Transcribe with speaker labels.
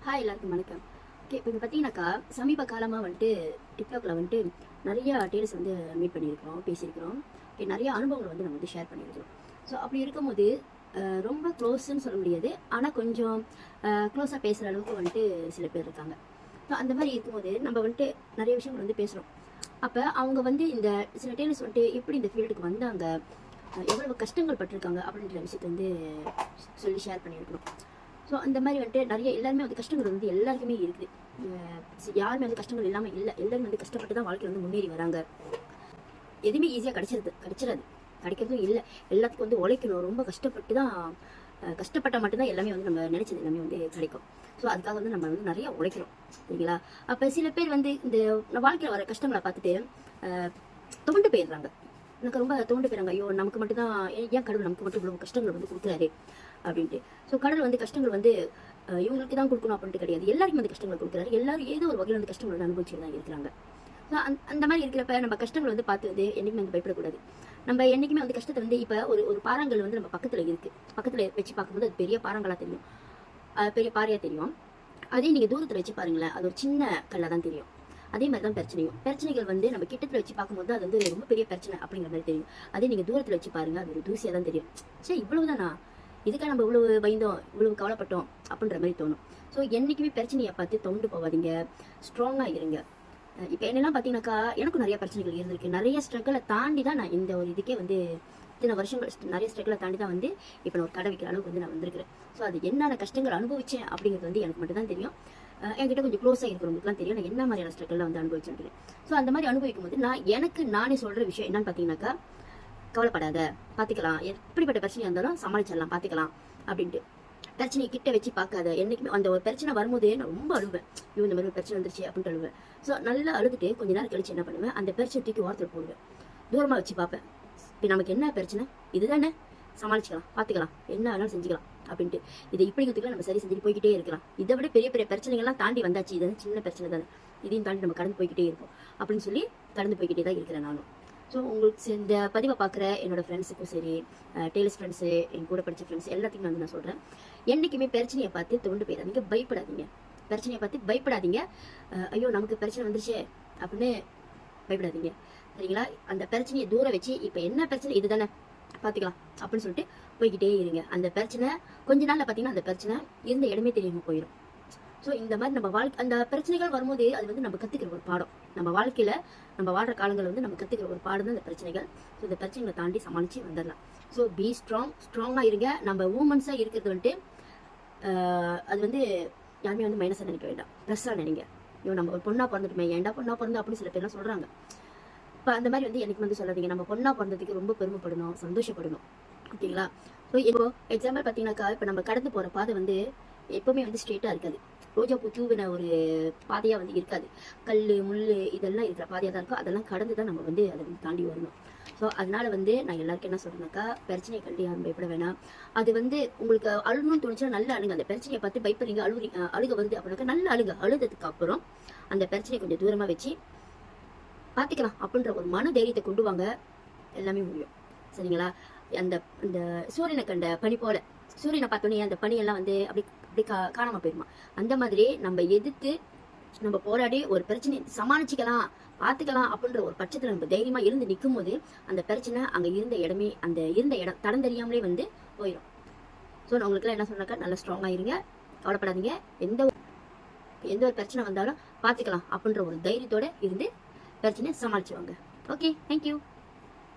Speaker 1: Hi எல்லாருக்கும் வணக்கம். Okay, இப்போ பார்த்தீங்கன்னாக்கா சமீப காலமாக வந்துட்டு டிக்டாக்ல வந்துட்டு நிறைய டேலர்ஸ் வந்து மீட் பண்ணியிருக்கிறோம், பேசியிருக்கிறோம். ஓகே, நிறைய அனுபவங்களை வந்து நம்ம வந்து ஷேர் பண்ணியிருக்கிறோம். ஸோ அப்படி இருக்கும்போது ரொம்ப க்ளோஸ்ன்னு சொல்ல முடியாது, ஆனால் கொஞ்சம் க்ளோஸாக பேசுகிற அளவுக்கு வந்துட்டு சில பேர் இருக்காங்க. ஸோ அந்த மாதிரி இருக்கும்போது நம்ம வந்துட்டு நிறைய விஷயங்கள் வந்து பேசுகிறோம். அப்போ அவங்க வந்து இந்த சில டேலர்ஸ் வந்துட்டு எப்படி இந்த ஃபீல்டுக்கு வந்தாங்க, எவ்வளவு கஷ்டங்கள் பட்டிருக்காங்க அப்படின்ற விஷயத்தை வந்து சொல்லி ஷேர் பண்ணியிருக்கிறோம். ஸோ அந்த மாதிரி வந்துட்டு நிறைய எல்லாருமே வந்து கஷ்டங்கள் வந்து எல்லாருக்குமே இருக்குது. யாருமே வந்து கஷ்டங்கள் இல்லாமல் இல்லை, எல்லாருமே வந்து கஷ்டப்பட்டு தான் வாழ்க்கையில் வந்து முன்னேறி வராங்க. எதுவுமே ஈஸியாக கிடைச்சிடாது, கிடைக்கிறதும் இல்லை. எல்லாத்துக்கும் வந்து உழைக்கணும், ரொம்ப கஷ்டப்பட்டு தான், கஷ்டப்பட்டால் மட்டும்தான் எல்லாமே வந்து நம்ம நினைச்சது எல்லாமே வந்து கிடைக்கும். ஸோ அதுக்காக வந்து நம்ம வந்து நிறைய உழைக்கிறோம், சரிங்களா? அப்போ சில பேர் வந்து இந்த வாழ்க்கையில் வர கஷ்டங்களை பார்த்துட்டு துவண்டு போயிடுறாங்க. எனக்கு ரொம்ப தோண்டு போயிறாங்க, ஐயோ நமக்கு மட்டும்தான், ஏன் கடவுள் நமக்கு மட்டும் இவ்வளவு கஷ்டங்கள் வந்து கொடுக்குறாரு அப்படின்ட்டு. ஸோ கடவுள் வந்து கஷ்டங்கள் வந்து இவங்களுக்கு தான் கொடுக்கணும் அப்படின்ட்டு கிடையாது, எல்லாருக்கும் வந்து கஷ்டங்கள் கொடுக்குறாரு. எல்லாரும் ஏதோ ஒரு வகையில் வந்து கஷ்டங்கள் வந்து அனுபவிச்சுட்டு தான் இருக்கிறாங்க. ஸோ அந்த மாதிரி இருக்கிறப்ப நம்ம கஷ்டங்கள் வந்து பார்த்து வந்து என்றைக்குமே வந்து பயப்படக்கூடாது. நம்ம என்றைக்குமே வந்து கஷ்டத்தை வந்து இப்போ ஒரு பாறாங்கல் வந்து நம்ம பக்கத்தில் இருக்குது, பக்கத்தில் வச்சு பார்க்கும்போது அது பெரிய பாறாங்களாக தெரியும், பெரிய பாறையாக தெரியும். அதே நீங்கள் தூரத்தில் வச்சு பாருங்களேன், அது ஒரு சின்ன கல்லாக தான் தெரியும். அதே மாதிரி தான் பிரச்சனைகள் வந்து நம்ம கிட்டத்தில் வச்சு பார்க்கும்போது அது வந்து ரொம்ப பெரிய பிரச்சனை அப்படிங்கிற மாதிரி தெரியும். அதே நீங்கள் தூரத்தில் வச்சு பாருங்க, அது ஒரு தூசியாக தான் தெரியும். சரி, இவ்வளவுதானா, இதுக்காக நம்ம இவ்வளவு பயந்தோம், இவ்வளவு கவலைப்பட்டோம் அப்படின்ற மாதிரி தோணும். ஸோ என்றைக்குமே பிரச்சனையை பார்த்து தொண்டு போகாதீங்க, ஸ்ட்ராங்காக இருங்க. இப்போ என்னெல்லாம் பார்த்தீங்கன்னாக்கா எனக்கும் நிறைய பிரச்சனைகள் இருந்திருக்கு, நிறைய ஸ்ட்ரகிளை தாண்டி தான் நான் இந்த ஒரு இதுக்கே வந்து இத்தனை வருஷங்கள் நிறைய ஸ்ட்ரகிளை தாண்டி தான் வந்து இப்போ நான் ஒரு கடை வைக்கிற அளவுக்கு வந்து நான் வந்திருக்கிறேன். ஸோ அது என்னென்ன கஷ்டங்கள் அனுபவிச்சேன் அப்படிங்கிறது வந்து எனக்கு மட்டும் தான் தெரியும். என்கிட்ட கொஞ்சம் க்ளோஸாக இருக்கிறவங்களுக்குலாம் தெரியும் நான் என்ன மாதிரியான ஸ்ட்ரகிள்லாம் வந்து அனுபவிச்சிருக்கேன். ஸோ அந்த மாதிரி அனுபவிக்கும் போது நானே சொல்கிற விஷயம் என்னன்னு பார்த்தீங்கன்னாக்கா, கவலைப்படாத, பார்த்துக்கலாம், எப்படிப்பட்ட பிரச்சனையாக இருந்தாலும் சமாளிச்சிடலாம், பார்த்துக்கலாம் அப்படின்ட்டு. பிரச்சனையை கிட்ட வச்சு பார்க்காத. என்னைக்குமே அந்த ஒரு பிரச்சனை வரும்போதே நான் ரொம்ப அழுவேன், ஐயோ இந்த மாதிரி ஒரு பிரச்சனை வந்துருச்சு அப்படின்ட்டு அழுவேன். ஸோ நல்லா அழுதுட்டு கொஞ்ச நேரம் கழிச்சு என்ன பண்ணுவேன், அந்த பிரச்சனை தூக்கி ஓரத்தில் போடுவேன், தூரமாக வச்சு பார்ப்பேன். இப்போ நமக்கு என்ன பிரச்சனை, இதுதானே, சமாளிச்சுக்கலாம், பார்த்துக்கலாம், என்ன வேணாலும் செஞ்சுக்கலாம் அப்படின்ட்டு. இதை இப்படிங்கிறதுக்குலாம் நம்ம சரி செஞ்சுட்டு போய்கிட்டே இருக்கலாம். இதை விட பெரிய பெரிய பிரச்சனைகள்லாம் தாண்டி வந்தாச்சு, இது சின்ன பிரச்சனை தானே, இதையும் தாண்டி நம்ம கடந்து போய்கிட்டே இருப்போம் அப்படின்னு சொல்லி கடந்து போய்கிட்டே தான் இருக்கிறேன் நானும். ஸோ உங்களுக்கு இந்த பதிவை பார்க்குற என்னோட ஃப்ரெண்ட்ஸுக்கும் சரி, டெய்லர்ஸ் ஃப்ரெண்ட்ஸு, என் கூட படித்த ஃப்ரெண்ட்ஸ் எல்லாத்தையும் வந்து நான் சொல்கிறேன், என்றைக்குமே பிரச்சனையை பார்த்து தோண்டு போயிடாதீங்க, பயப்படாதீங்க. பிரச்சனையை பார்த்து பயப்படாதீங்க, ஐயோ நமக்கு பிரச்சனை வந்துருச்சு அப்படின்னு பயப்படாதீங்க, சரிங்களா? அந்த பிரச்சனையை தூர வச்சு இப்போ என்ன பிரச்சனை இதுதானே, பார்த்துக்கலாம் அப்படின்னு சொல்லிட்டு போய்கிட்டே இருங்க. அந்த பிரச்சனை கொஞ்ச நாள்ல பார்த்தீங்கன்னா அந்த பிரச்சனை இருந்த இடமே தெரியாமல் போயிடும். ஸோ இந்த மாதிரி நம்ம அந்த பிரச்சனைகள் வரும்போது அது வந்து நம்ம கற்றுக்கிற ஒரு பாடம், நம்ம வாழ்க்கையில் நம்ம வாழ்கிற காலங்கள் வந்து நம்ம கற்றுக்கிற ஒரு பாடம் தான் இந்த பிரச்சனைகள். ஸோ இந்த பிரச்சனைகளை தாண்டி சமாளித்து வந்துடலாம். ஸோ பி ஸ்ட்ராங்காக இருங்க. நம்ம ஊமன்ஸாக இருக்கிறது வந்துட்டு அது வந்து யாருமே வந்து மைனஸாக நினைக்க வேண்டாம், ப்ளஸ்ஸாக நினைங்க. ஐயோ நம்ம ஒரு பொண்ணாக பிறந்துட்டுமே, ஏன்டா பொண்ணாக பிறந்தோம் அப்படின்னு சில பேர்லாம் சொல்கிறாங்க. இப்போ அந்த மாதிரி வந்து எனக்கு வந்து சொல்லாதீங்க, நம்ம பொண்ணாக பிறந்ததுக்கு ரொம்ப பெருமைப்படணும், சந்தோஷப்படணும், ஓகேங்களா? ஸோ இப்போ எக்ஸாம்பிள் பார்த்தீங்கன்னாக்கா, இப்போ நம்ம கடந்து போகிற பாதை வந்து எப்பவுமே வந்து ஸ்ட்ரெயிட்டாக இருக்காது, ரோஜா பூ தூவின ஒரு பாதையாக வந்து இருக்காது, கல் முள் இதெல்லாம் இருக்கிற பாதையாக தான் இருக்கும். அதெல்லாம் கடந்து தான் நம்ம வந்து அதை வந்து தாண்டி வரணும். ஸோ அதனால வந்து நான் எல்லாருக்கும் என்ன சொல்றேன்னாக்கா, பிரச்சனையை கண்டு யாரும் பயப்பட வேணாம். அது வந்து உங்களுக்கு அழுகணும்னு தோணுச்சுன்னா நல்லா அழுங்க. அந்த பிரச்சனையை பார்த்து பயப்படுறீங்க, அழுக வருது அப்படின்னாக்கா நல்ல அழுக. அழுததுக்கு அப்புறம் அந்த பிரச்சனையை கொஞ்சம் தூரமாக வச்சு பார்த்துக்கலாம் அப்படின்ற ஒரு மன தைரியத்தை கொண்டு வாங்க, எல்லாமே முடியும், சரிங்களா? அந்த அந்த சூரியனை கண்ட பனி போல, சூரியனை பார்த்தோன்னே அந்த பனியெல்லாம் வந்து அப்படி அப்படி காணாமல் போயிடுமா, அந்த மாதிரி நம்ம எதிர்த்து நம்ம போராடி ஒரு பிரச்சனையை சமாளிச்சுக்கலாம், பார்த்துக்கலாம் அப்படின்ற ஒரு பட்சத்தில் நம்ம தைரியமாக இருந்து நிற்கும் போது அந்த பிரச்சனை அங்கே இருந்த இடமே, அந்த இருந்த இடம் தடம் தெரியாமலே வந்து போயிடும். ஸோ நான் உங்களுக்குலாம் என்ன சொன்னாக்கா, நல்லா ஸ்ட்ராங்காக இருங்க, கவலைப்படாதீங்க. எந்த ஒரு பிரச்சனை வந்தாலும் பார்த்துக்கலாம் அப்படின்ற ஒரு தைரியத்தோடு இருந்து பிரச்சனையை சமாளிச்சுவாங்க. Okay, thank you.